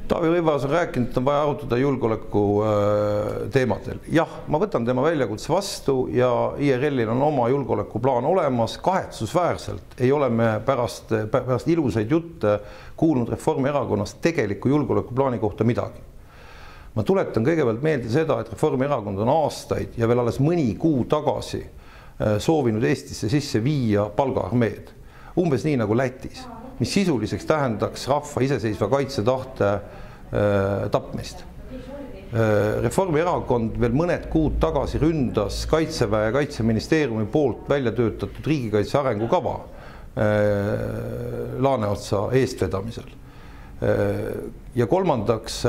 Taavi Rõivas on rääkinud, et on vaja arutada julgeoleku teemadel. Jah, ma võtan tema väljakutse vastu ja IRL-il on oma julgeolekuplaan olemas. Kahetsusväärselt ei ole me pärast ilusaid jutte kuulnud Reformierakonnast tegeliku julgeolekuplaani kohta midagi. Ma tuletan kõigepealt meelde seda, et Reformierakond on aastaid ja veel alles mõni kuu tagasi soovinud Eestisse sisse viia palgaarmeed. Umbes nii nagu Lätis, mis sisuliseks tähendaks rahva iseseisva kaitsetahte tapmist. Reformierakond veel mõned kuud tagasi ründas Kaitseväe ja Kaitseministeeriumi poolt välja töötatud riigikaitse arengukava Laaneotsa eestvedamisel. Ja kolmandaks,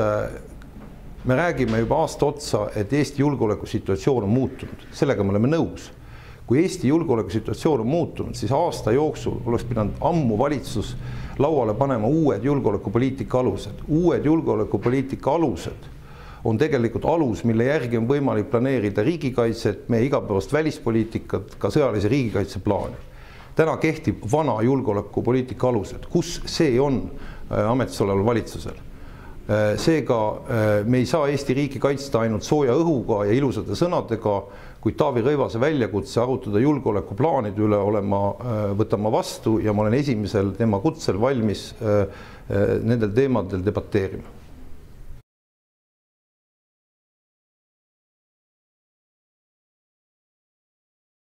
me räägime juba aasta otsa, et Eesti julgeolekusituatsioon on muutunud. Sellega me oleme nõus. Kui Eesti julgeolekusituatsioon on muutunud, siis aasta jooksul oleks pidanud ammu valitsus lauale panema uued julgeolekupoliitika alused. Uued julgeolekupoliitika alused on tegelikult alus, mille järgi on võimalik planeerida riigikaitset, meie igapäevast välispoliitikat, ka sõjalise riigikaitse plaani. Täna kehtib vana julgeolekupoliitika alused, kus see on ametis oleval valitsusel. Seega me ei saa Eesti riiki kaitsta ainult sooja õhuga ja ilusate sõnadega, kuid Taavi Rõivase väljakutse arutada julgeolekuplaanide üle võtan ma vastu ja ma olen esimesel tema kutsel valmis nendel teemadel debateerima.